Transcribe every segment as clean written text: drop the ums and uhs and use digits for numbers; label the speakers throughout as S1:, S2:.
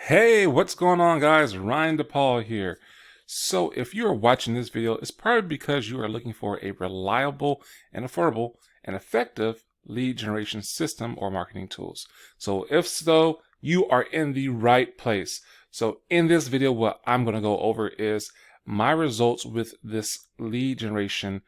S1: Hey, what's going on, guys? Ryan DePaul here. So, if you are watching this video, it's probably because you are looking for a reliable and affordable and effective lead generation system or marketing tools. So, if so, you are in the right place. So, in this video, what I'm going to go over is my results with this lead generation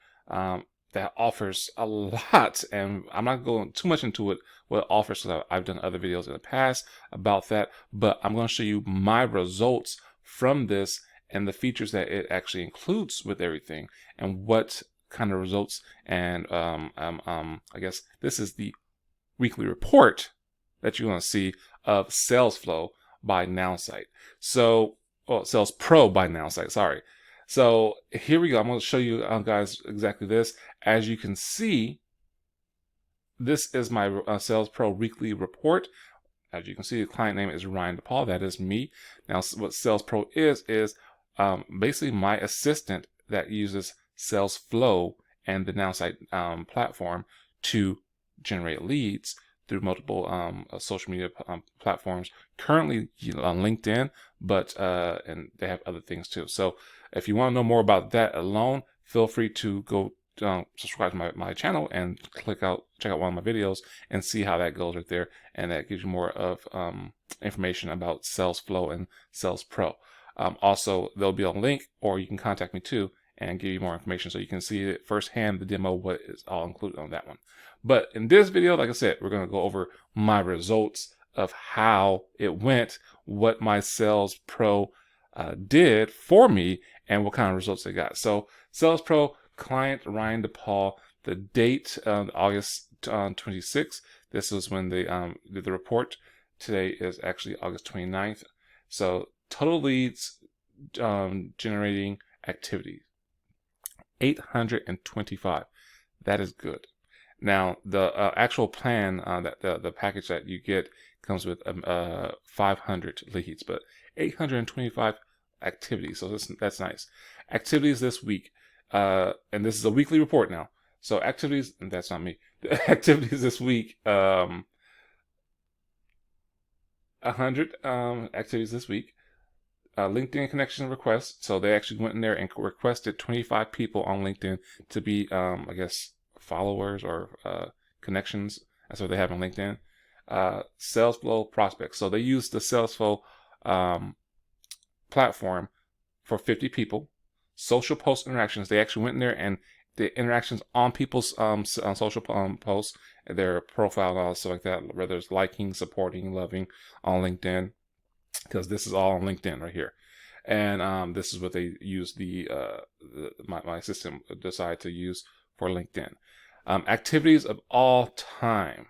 S1: that offers a lot, and I'm not going too much into it what it offers, because I've done other videos in the past about that, but I'm going to show you my results from this and the features that it actually includes with everything and what kind of results. And I guess this is the weekly report that you're going to see of SalesFlow by Nowsite. So, SalesPro by Nowsite, sorry. So here we go. I'm going to show you guys exactly this. As you can see, this is my SalesPro weekly report. As you can see, the client name is Ryan DePaul. That is me. Now, what SalesPro is basically my assistant that uses SalesFlow and the Nowsite platform to generate leads through multiple social media platforms. Currently on LinkedIn, but and they have other things too. So if you want to know more about that alone, feel free to go subscribe to my channel and check out one of my videos and see how that goes right there. And that gives you more of information about SalesFlow and SalesPro. Also, there'll be a link, or you can contact me too and give you more information so you can see it firsthand, the demo, what is all included on that one. But in this video, like I said, we're going to go over my results of how it went, what my SalesPro did for me, and what kind of results they got. So SalesPro client Ryan DePaul, the date August 26th. This is when they did the report. Today is actually August 29th. So total leads generating activity 825. That is good. Now the actual plan that the package that you get comes with 500 leads, but 825 activities. So that's nice. Activities this week, and this is a weekly report now. So activities, and that's not me. The activities this week, 100 activities this week. LinkedIn connection requests. So they actually went in there and requested 25 people on LinkedIn to be, I guess, followers or connections. That's what they have on LinkedIn. SalesFlow prospects. So they used the SalesFlow platform for 50 people. Social post interactions. They actually went in there and the interactions on people's social posts, their profile and all stuff like that, whether it's liking, supporting, loving on LinkedIn, because this is all on LinkedIn right here. And this is what they use my system decided to use for LinkedIn. Activities of all time.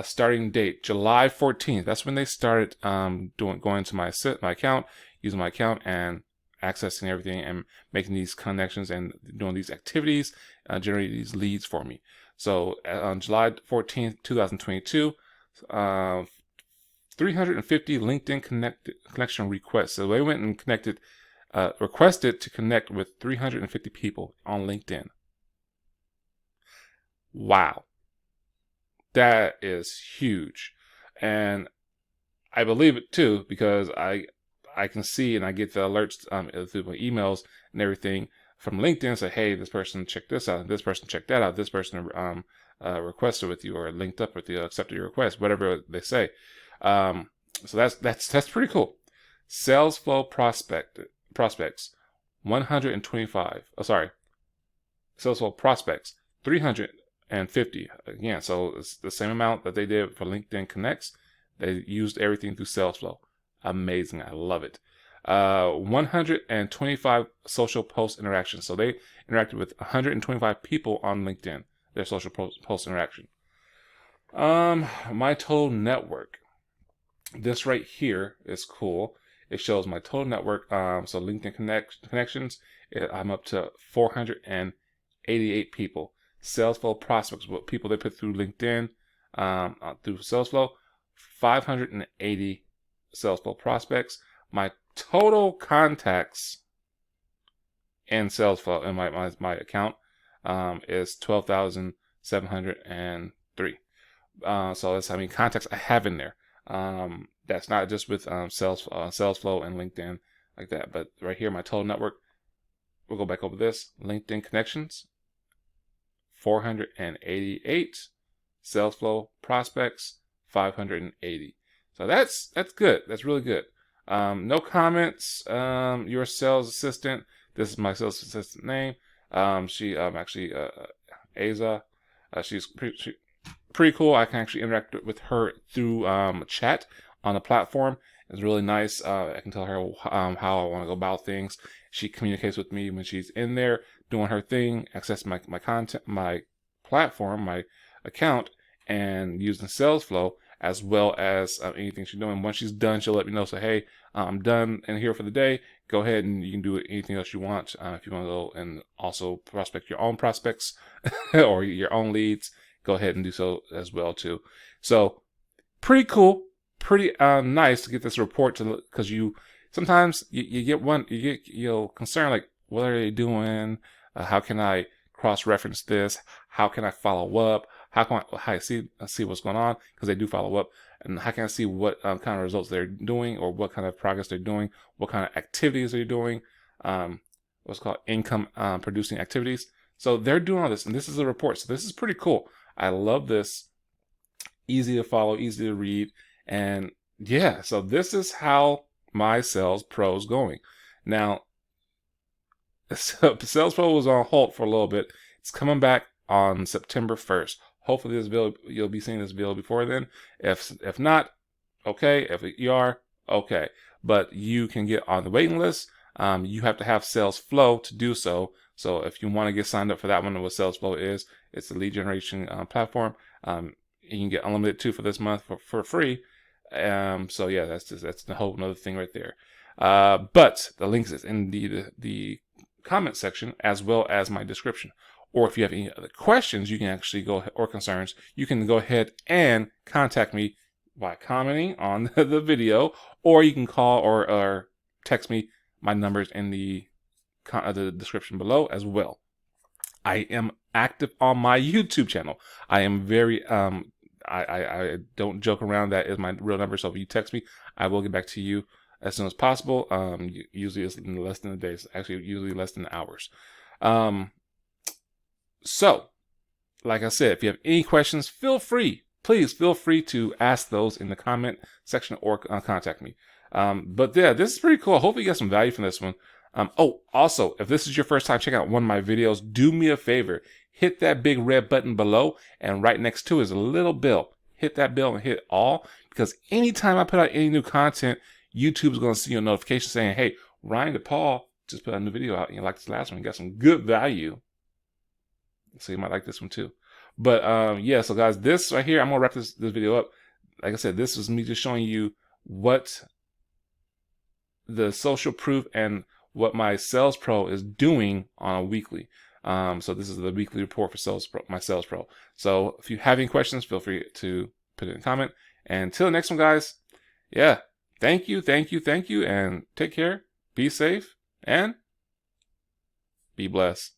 S1: Starting date July 14th. That's when they started going to my account, using my account and accessing everything and making these connections and doing these activities, generating these leads for me. So on July 14th, 2022, 350 LinkedIn connection requests. So they went and requested to connect with 350 people on LinkedIn. Wow. That is huge. And I believe it too, because I can see and I get the alerts through my emails and everything from LinkedIn. Say, hey, this person checked this out, this person checked that out, this person requested with you or linked up with you, accepted your request, whatever they say. So that's pretty cool. SalesFlow prospects 125. Oh, sorry. SalesFlow prospects 350 again. So it's the same amount that they did for LinkedIn Connects. They used everything through SalesFlow. Amazing. I love it. 125 social post interactions. So they interacted with 125 people on LinkedIn, their social post interaction. My total network. This right here is cool. It shows my total network. So LinkedIn connections, I'm up to 488 people. SalesFlow prospects, what people they put through LinkedIn, through SalesFlow, 580 SalesFlow prospects. My total contacts in SalesFlow in my account is 12,703. So that's how many contacts I have in there. That's not just with SalesFlow and LinkedIn like that, but right here, my total network. We'll go back over this. LinkedIn connections, 488. SalesFlow prospects, 580. So that's good. That's really good. No comments. Your sales assistant. This is my sales assistant name. She actually Aza. She's pretty cool. I can actually interact with her through chat on the platform. It's really nice. I can tell her how I want to go about things. She communicates with me when she's in there doing her thing, accessing my content, my platform, my account, and using SalesFlow, as well as anything she's doing. Once she's done, she'll let me know. So, hey, I'm done and here for the day. Go ahead and you can do anything else you want. If you want to go and also prospect your own prospects or your own leads, go ahead and do so as well too. So, pretty cool, pretty nice to get this report to, because sometimes you get concerned, like, what are they doing? How can I cross-reference this? How can I follow up? How can I see what's going on? Because they do follow up. And how can I see what kind of results they're doing, or what kind of progress they're doing, what kind of activities they're doing, what's called income producing activities. So they're doing all this, and this is a report. So this is pretty cool. I love this. Easy to follow, easy to read. And yeah, so this is how my Sales Pro is going. Now, Sales Pro was on hold for a little bit. It's coming back on September 1st. Hopefully this video, you'll be seeing this video before then. If not, okay. If you are, okay. But you can get on the waiting list. You have to have SalesFlow to do so. So if you want to get signed up for that one, what SalesFlow is, it's a lead generation platform. You can get unlimited too for this month for free. So yeah, that's a whole another thing right there. But the links is in the comment section, as well as my description. Or if you have any other questions, you can actually or concerns, you can go ahead and contact me by commenting on the video, or you can call or text me. My number's in the description below as well. I am active on my YouTube channel. I am very I don't joke around. That is my real number. So if you text me, I will get back to you as soon as possible. Usually it's in less than a day. It's actually usually less than hours. So, like I said, if you have any questions, please feel free to ask those in the comment section or contact me. But yeah, this is pretty cool. I hope you get some value from this one. Also, if this is your first time checking out one of my videos, do me a favor. Hit that big red button below, and right next to it is a little bell. Hit that bell and hit all, because anytime I put out any new content, YouTube is going to see your notification saying, hey, Ryan DePaul just put a new video out, and you like this last one, you got some good value. So you might like this one too. But yeah, so guys, this right here, I'm gonna wrap this video up. Like I said, this was me just showing you what the social proof and what my Sales Pro is doing on a weekly. So this is the weekly report for my Sales Pro. So if you have any questions, feel free to put it in a comment. And until the next one, guys, yeah, thank you, and take care, be safe, and be blessed.